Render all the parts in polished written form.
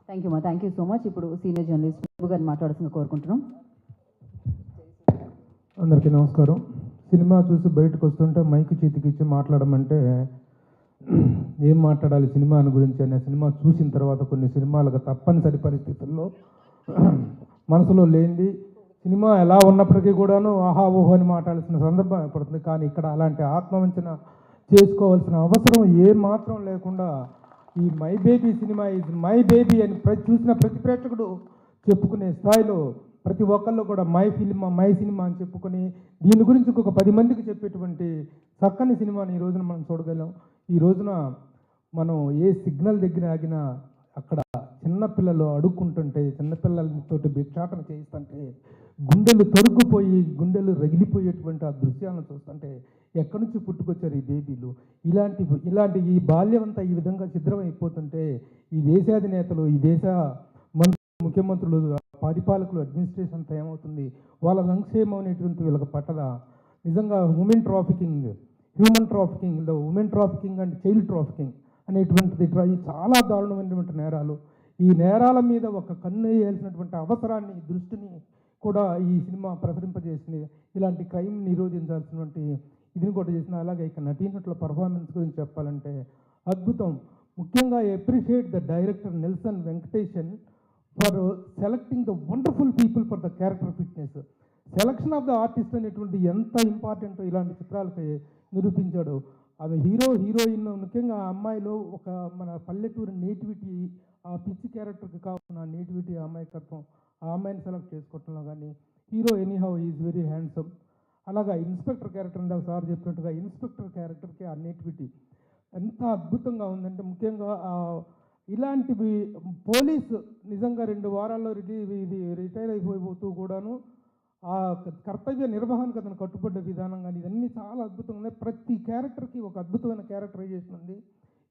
Thank you మా, thank you so much. ఇప్పుడు senior journalist బాబు గారిని మాట్లాడాల్సింది కోరుకుంటున్నాం. అందరికీ నమస్కారం. సినిమా చూసి బయటకు వస్తుంటే మైక్ చేతికిచ్చి మాట్లాడమంటే ఏం మాట్లాడాలి సినిమా గురించి అనే సినిమా చూసిన తర్వాత కొన్ని సినిమాలకు తప్పనిసరి పరిస్థితుల్లో మనసులో లేనిది సినిమా ఎలా ఉన్నప్పటికీ కూడాను ఆహా ఓహో అని మాట్లాడాల్సిన సందర్భం ఏర్పడుతుంది. కానీ ఇక్కడ అలాంటి ఆత్మవంచన చేసుకోవాల్సిన అవసరం ఏ మాత్రం లేకుండా ఈ మై బేబీ సినిమా ఇది మై బేబీ అని చూసిన ప్రతి ప్రేక్షకుడు చెప్పుకునే స్థాయిలో ప్రతి ఒక్కళ్ళు కూడా మై ఫిల్మ్ మై సినిమా అని చెప్పుకొని దీని గురించి ఒక 10 మందికి చెప్పేటువంటి చక్కని సినిమాని ఈ రోజున మనం చూడగలం. ఈ రోజున మనం ఏ సిగ్నల్ దగ్గర ఆగినా అక్కడ చిన్నపిల్లలు అడుక్కుంటుంటే చిన్నపిల్లలతోటి భిక్షాటన చేయిస్తుంటే గుండెలు తరుక్కుపోయి గుండెలు రగిలిపోయేటువంటి ఆ దృశ్యాలను చూస్తుంటే ఎక్కడి నుంచి పుట్టుకొచ్చారు ఈ బేబీలు, ఇలాంటి ఈ బాల్యం అంతా ఈ విధంగా ఛిద్రం అయిపోతుంటే ఈ దేశాధినేతలు ఈ దేశ ముఖ్యమంత్రులు పరిపాలకులు అడ్మినిస్ట్రేషన్ అంతా ఏమవుతుంది, వాళ్ళ సంక్షేమం అనేటువంటి వీళ్ళకి పట్టదా? నిజంగా human trafficking women trafficking and child trafficking అనేటువంటిది చాలా దారుణమైనటువంటి నేరాలు. ఈ నేరాల మీద ఒక కన్ను వేయాల్సినటువంటి అవసరాన్ని దృష్టిని కూడా ఈ సినిమా ప్రసరింపజేసింది. ఇలాంటి క్రైమ్ నిరోధించాల్సినటువంటి ఇదిని కూడా చేసిన. అలాగే ఇక నటీనటుల పర్ఫార్మెన్స్ గురించి చెప్పాలంటే అద్భుతం. ముఖ్యంగా appreciate the director Nelson Venkatesan for selecting the wonderful people for the character fitness. Selection of the artist అనేటువంటి ఎంత ఇంపార్టెంట్ ఇలాంటి చిత్రాలకి నిరూపించాడు. అది హీరోయిన్ ముఖ్యంగా ఆ అమ్మాయిలో ఒక మన పల్లెటూరు నేటివిటీ, ఆ పిచ్చి క్యారెక్టర్కి కావాల్సిన నేటివిటీ, ఆ అమాయకత్వం, ఆ అమ్మాయిని సెలెక్ట్ చేసుకోవటంలో కానీ hero anyhow is very handsome. అలాగా ఇన్స్పెక్టర్ క్యారెక్టర్ ఇందాక సార్ చెప్పినట్టుగా ఇన్స్పెక్టర్ క్యారెక్టర్కి ఆ నేటివిటీ ఎంత అద్భుతంగా ఉందంటే ముఖ్యంగా ఇలాంటివి పోలీసు నిజంగా 2 వారాల్లో ఇది రిటైర్ అయిపోతూ కూడాను ఆ కర్తవ్య నిర్వహణకు అతను కట్టుబడ్డ విధానం కానీ ఇవన్నీ చాలా అద్భుతంగా ఉన్నాయి. ప్రతి క్యారెక్టర్కి ఒక అద్భుతమైన క్యారెక్టరైజేషన్ ఉంది.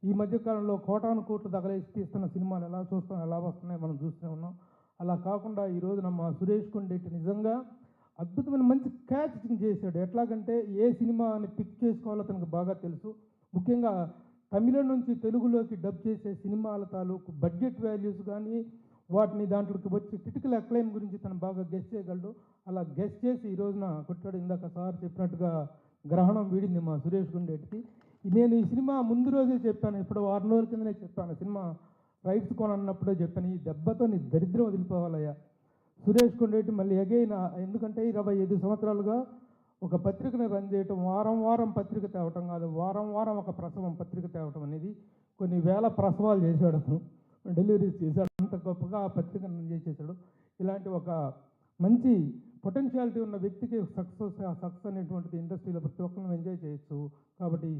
ఈ మధ్యకాలంలో కోటాను కోట్లు తగలేసి తీస్తున్న సినిమాలు ఎలా చూస్తాం ఎలా వస్తున్నాయి మనం చూస్తూనే ఉన్నాం. అలా కాకుండా ఈ రోజున మా సురేష్ కొండెట్టి నిజంగా అద్భుతమైన మంచి క్యాచ్ చేశాడు. ఎట్లాగంటే ఏ సినిమాని పిక్ చేసుకోవాలో అతనికి బాగా తెలుసు. ముఖ్యంగా తమిళం నుంచి తెలుగులోకి డబ్ చేసే సినిమాల తాలూకు బడ్జెట్ వాల్యూస్ కానీ వాటిని దాంట్లోకి వచ్చి క్రిటికల్ అక్లైమ్ గురించి తను బాగా గెస్ చేయగలడు. అలా గెస్ చేసి ఈ రోజున కొట్టాడు. ఇందాక సార్ చెప్పినట్టుగా గ్రహణం వీడింది మా సురేష్ గుండెట్టికి. నేను ఈ సినిమా ముందు రోజే చెప్పాను, ఇప్పుడు 6 రోజుల కిందనే చెప్పాను, సినిమా రైట్స్ కొనన్నప్పుడే చెప్పాను, ఈ దెబ్బతో నీ దరిద్రం వదిలిపోవాలయ్యా సురేష్ కొండెట్టి మళ్ళీ ఎగైనా. ఎందుకంటే 25 సంవత్సరాలుగా ఒక పత్రికను రన్ చేయటం, వారం వారం పత్రిక తేవటం కాదు, వారం వారం ఒక ప్రసవం పత్రిక తేవటం అనేది కొన్ని వేల ప్రసవాలు చేశాడు అతను, డెలివరీస్ చేశాడు. అంత గొప్పగా ఆ పత్రికను రన్ చేసేసాడు. ఇలాంటి ఒక మంచి పొటెన్షియాలిటీ ఉన్న వ్యక్తికి సక్సెస్ అనేటువంటిది ఇండస్ట్రీలో ప్రతి ఒక్కరిని ఎంజాయ్ చేయొచ్చు. కాబట్టి